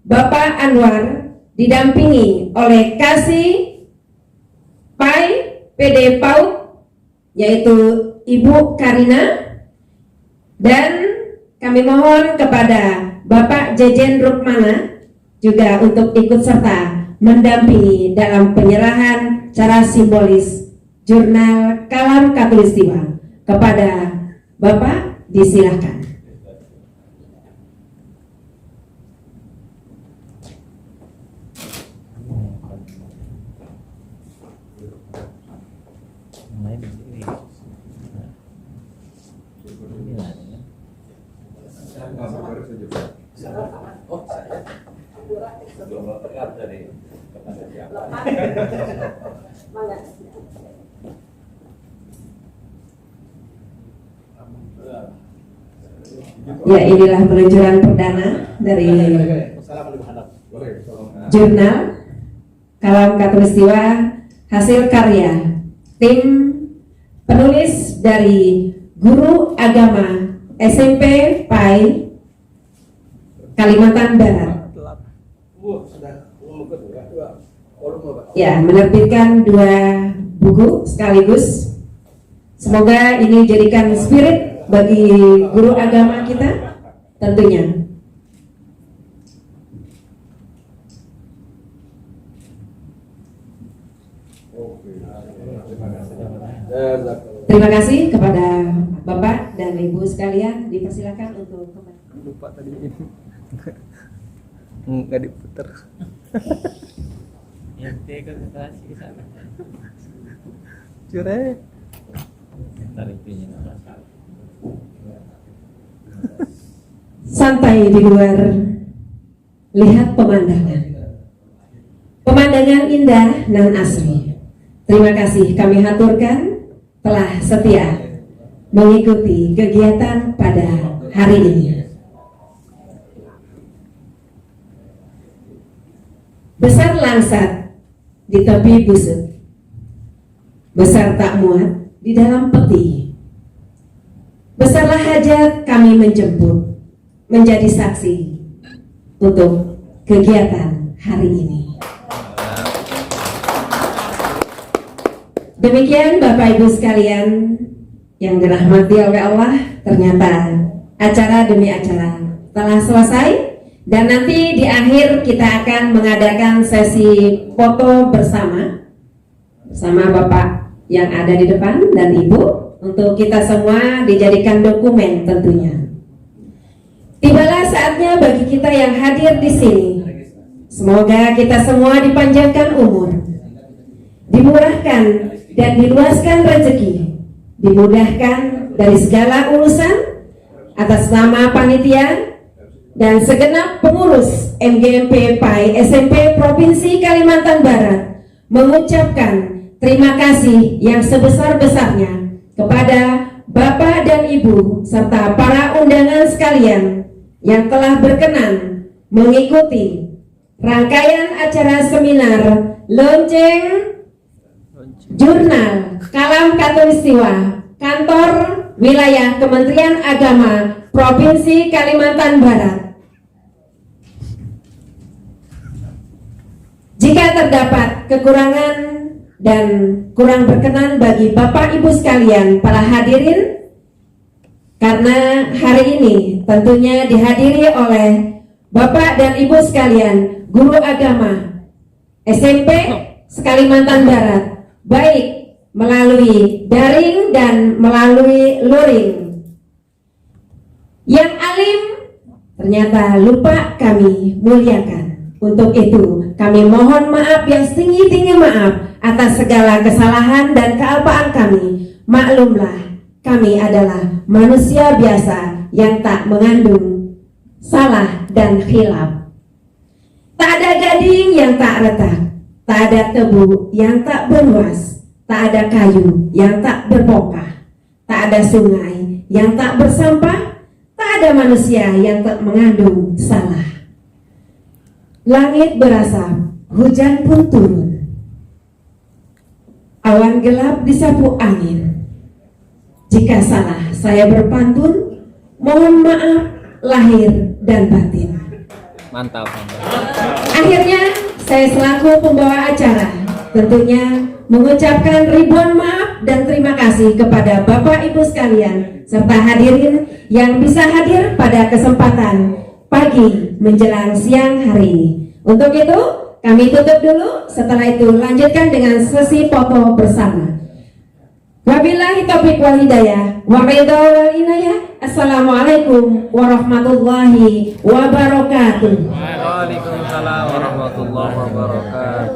Speaker 4: Bapak Anwar, didampingi oleh Kasih PAI PD PAUD, yaitu Ibu Karina, dan kami mohon kepada Bapak Jejen Rukmana juga untuk ikut serta mendampingi dalam penyerahan secara simbolis jurnal kalam Khatulistiwa. Kepada Bapak disilahkan. Ya, inilah peluncuran perdana dari jurnal kalam Khatulistiwa hasil karya tim penulis dari Guru Agama SMP PAI Kalimantan Barat. Ya, menerbitkan 2 buku sekaligus. Semoga ini jadikan spirit bagi guru agama kita tentunya. Terima kasih kepada Bapak dan Ibu sekalian, dipersilakan untuk kembali.
Speaker 3: Lupa tadi ini. Nggak diputar. Ente konsentrasi ke sana. Cureh. Tarik pinnya.
Speaker 4: Santai di luar, lihat pemandangan. Pemandangan indah nan asri. Terima kasih kami haturkan telah setia mengikuti kegiatan pada hari ini. Besar langsat di tepi busuk, besar tak muat di dalam peti. Besarlah hajat kami menjemput menjadi saksi untuk kegiatan hari ini. Demikian Bapak Ibu sekalian yang dirahmati oleh Allah, ternyata acara demi acara telah selesai, dan nanti di akhir kita akan mengadakan sesi foto bersama Bapak yang ada di depan dan Ibu, untuk kita semua dijadikan dokumen tentunya. Tibalah saatnya bagi kita yang hadir di sini. Semoga kita semua dipanjangkan umur, dimurahkan dan diluaskan rezeki, dimudahkan dari segala urusan. Atas nama panitia dan segenap pengurus MGMP PAI SMP Provinsi Kalimantan Barat mengucapkan terima kasih yang sebesar-besarnya kepada Bapak dan Ibu serta para undangan sekalian yang telah berkenan mengikuti rangkaian acara seminar Lonceng Jurnal Kalam Katulistiwa Kantor Wilayah Kementerian Agama Provinsi Kalimantan Barat. Jika terdapat kekurangan dan kurang berkenan bagi Bapak Ibu sekalian para hadirin, karena hari ini tentunya dihadiri oleh Bapak dan Ibu sekalian guru agama SMP Kalimantan Barat, baik melalui daring dan melalui luring. Yang alim ternyata lupa kami muliakan. Untuk itu kami mohon maaf yang setinggi-tinggi maaf atas segala kesalahan dan kealpaan kami. Maklumlah, kami adalah manusia biasa yang tak mengandung salah dan khilaf. Tak ada gading yang tak retak, tak ada tebu yang tak berluas, tak ada kayu yang tak berbongkah, tak ada sungai yang tak bersampah, tak ada manusia yang tak mengandung salah. Langit berasap, hujan pun turun, awan gelap disapu angin. Jika salah saya berpantun, mohon maaf lahir dan batin.
Speaker 3: Mantap.
Speaker 4: Akhirnya saya selaku pembawa acara tentunya mengucapkan ribuan maaf dan terima kasih kepada Bapak Ibu sekalian serta hadirin yang bisa hadir pada kesempatan pagi menjelang siang hari ini. Untuk itu kami tutup dulu, setelah itu lanjutkan dengan sesi foto bersama. Wabillahi taufiq wal hidayah wa ridha wal inayah. Assalamualaikum warahmatullahi wabarakatuh.
Speaker 3: Waalaikumsalam warahmatullahi wabarakatuh.